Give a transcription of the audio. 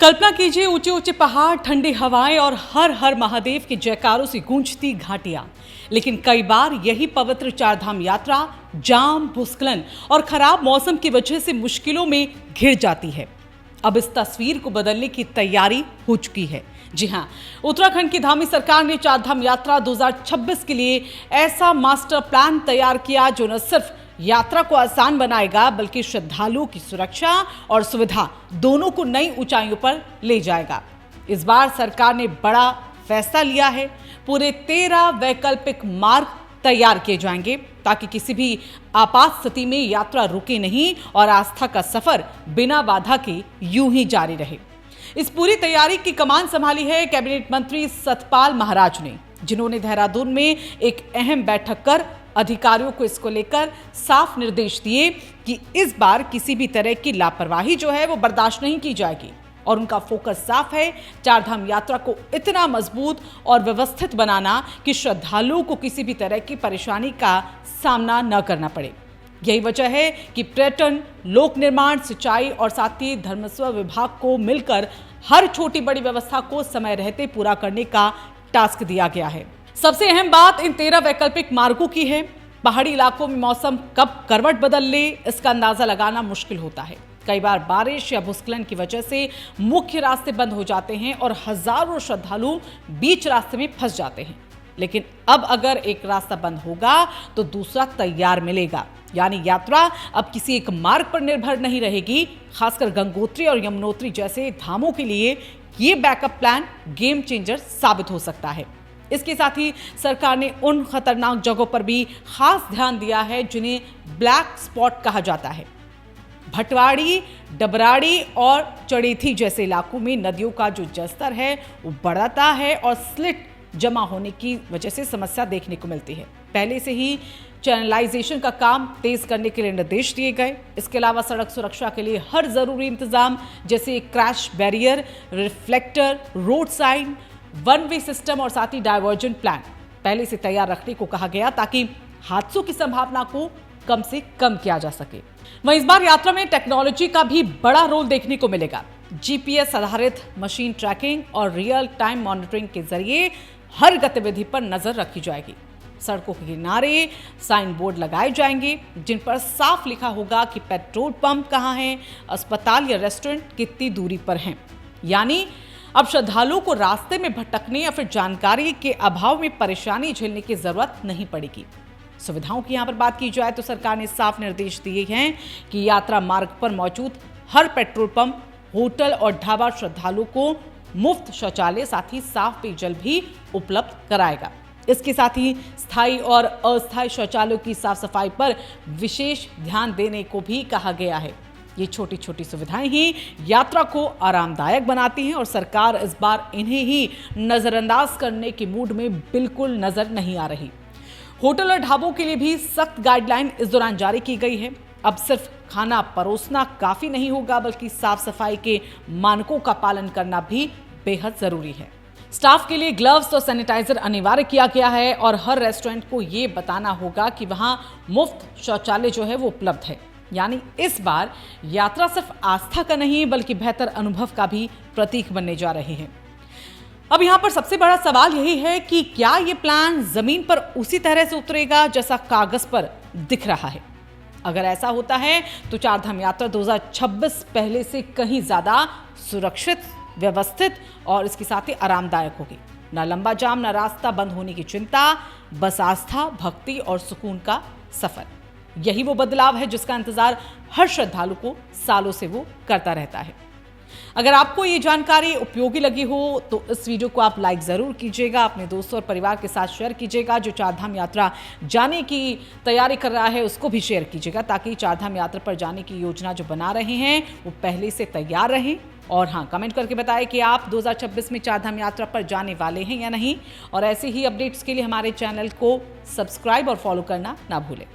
कल्पना कीजिए, ऊंचे ऊंचे पहाड़, ठंडी हवाएं और हर हर महादेव के जयकारों से गूंजती घाटियां। लेकिन कई बार यही पवित्र चारधाम यात्रा जाम, भूस्खलन और खराब मौसम की वजह से मुश्किलों में घिर जाती है। अब इस तस्वीर को बदलने की तैयारी हो चुकी है। जी हां, उत्तराखंड की धामी सरकार ने चारधाम यात्रा 2026 के लिए ऐसा मास्टर प्लान तैयार किया जो न सिर्फ यात्रा को आसान बनाएगा बल्कि श्रद्धालुओं की सुरक्षा और सुविधा दोनों को नई ऊंचाइयों पर ले जाएगा। इस बार सरकार ने बड़ा फैसला लिया है। पूरे 13 वैकल्पिक मार्ग तैयार किए जाएंगे ताकि किसी भी आपात स्थिति में यात्रा रुके नहीं और आस्था का सफर बिना बाधा के यूं ही जारी रहे। इस पूरी तैयारी की कमान संभाली है कैबिनेट मंत्री सतपाल महाराज ने, जिन्होंने देहरादून में एक अहम बैठक कर अधिकारियों को इसको लेकर साफ निर्देश दिए कि इस बार किसी भी तरह की लापरवाही जो है वो बर्दाश्त नहीं की जाएगी। और उनका फोकस साफ है, चारधाम यात्रा को इतना मजबूत और व्यवस्थित बनाना कि श्रद्धालुओं को किसी भी तरह की परेशानी का सामना न करना पड़े। यही वजह है कि पर्यटन, लोक निर्माण, सिंचाई और साथ ही धर्मस्व विभाग को मिलकर हर छोटी बड़ी व्यवस्था को समय रहते पूरा करने का टास्क दिया गया है। सबसे अहम बात इन 13 वैकल्पिक मार्गों की है। पहाड़ी इलाकों में मौसम कब करवट बदल ले, इसका अंदाजा लगाना मुश्किल होता है। कई बार बारिश या भूस्खलन की वजह से मुख्य रास्ते बंद हो जाते हैं और हजारों श्रद्धालु बीच रास्ते में फंस जाते हैं। लेकिन अब अगर एक रास्ता बंद होगा तो दूसरा तैयार मिलेगा, यानी यात्रा अब किसी एक मार्ग पर निर्भर नहीं रहेगी। खासकर गंगोत्री और यमुनोत्री जैसे धामों के लिए ये बैकअप प्लान गेम चेंजर साबित हो सकता है। इसके साथ ही सरकार ने उन खतरनाक जगहों पर भी खास ध्यान दिया है जिन्हें ब्लैक स्पॉट कहा जाता है। भटवाड़ी, डबराड़ी और चड़ेथी जैसे इलाकों में नदियों का जो जलस्तर है वो बढ़ता है और स्लिट जमा होने की वजह से समस्या देखने को मिलती है। पहले से ही चैनलाइजेशन का काम तेज करने के लिए निर्देश दिए गए। इसके अलावा सड़क सुरक्षा के लिए हर जरूरी इंतजाम जैसे crash barrier, reflector, road sign, one way system और साथ ही डायवर्जन प्लान पहले से तैयार रखने को कहा गया ताकि हादसों की संभावना को कम से कम किया जा सके। वहीं इस बार यात्रा में टेक्नोलॉजी का भी बड़ा रोल देखने को मिलेगा। जीपीएस आधारित मशीन ट्रैकिंग और रियल टाइम मॉनिटरिंग के जरिए हर गतिविधि पर नजर रखी जाएगी। सड़कों के किनारे साइन बोर्ड लगाए जाएंगे जिन पर साफ लिखा होगा कि पेट्रोल पंप कहाँ है, अस्पताल या रेस्टोरेंट कितनी दूरी पर हैं। यानी अब श्रद्धालुओं को रास्ते में भटकने या फिर जानकारी के अभाव में परेशानी झेलने की जरूरत नहीं पड़ेगी। सुविधाओं की यहाँ पर बात की जाए तो सरकार ने साफ निर्देश दिए हैं कि यात्रा मार्ग पर मौजूद हर पेट्रोल पंप, होटल और ढाबा श्रद्धालुओं को मुफ्त शौचालय साथ ही साफ पेयजल भी उपलब्ध कराएगा। इसके साथ ही स्थायी और अस्थायी शौचालयों की साफ सफाई पर विशेष ध्यान देने को भी कहा गया है। ये छोटी छोटी सुविधाएं ही यात्रा को आरामदायक बनाती हैं और सरकार इस बार इन्हें ही नजरअंदाज करने के मूड में बिल्कुल नजर नहीं आ रही। होटल और ढाबों के लिए भी सख्त गाइडलाइन इस दौरान जारी की गई है। अब सिर्फ खाना परोसना काफी नहीं होगा बल्कि साफ सफाई के मानकों का पालन करना भी बेहद जरूरी है। स्टाफ के लिए ग्लव्स और सैनिटाइजर अनिवार्य किया गया है और हर रेस्टोरेंट को ये बताना होगा कि वहां मुफ्त शौचालय जो है वो उपलब्ध है। यानी इस बार यात्रा सिर्फ आस्था का नहीं बल्कि बेहतर अनुभव का भी प्रतीक बनने जा रहे हैं। अब यहाँ पर सबसे बड़ा सवाल यही है कि क्या ये प्लान जमीन पर उसी तरह से उतरेगा जैसा कागज पर दिख रहा है। अगर ऐसा होता है तो चारधाम यात्रा 2026 पहले से कहीं ज्यादा सुरक्षित, व्यवस्थित और इसके साथ ही आरामदायक होगी। ना लंबा जाम, ना रास्ता बंद होने की चिंता, बस आस्था, भक्ति और सुकून का सफर। यही वो बदलाव है जिसका इंतजार हर श्रद्धालु को सालों से वो करता रहता है। अगर आपको ये जानकारी उपयोगी लगी हो तो इस वीडियो को आप लाइक जरूर कीजिएगा, अपने दोस्तों और परिवार के साथ शेयर कीजिएगा। जो चारधाम यात्रा जाने की तैयारी कर रहा है उसको भी शेयर कीजिएगा ताकि चारधाम यात्रा पर जाने की योजना जो बना रहे हैं वो पहले से तैयार रहें। और हाँ, कमेंट करके बताएं कि आप 2026 में चारधाम यात्रा पर जाने वाले हैं या नहीं। और ऐसे ही अपडेट्स के लिए हमारे चैनल को सब्सक्राइब और फॉलो करना ना भूलें।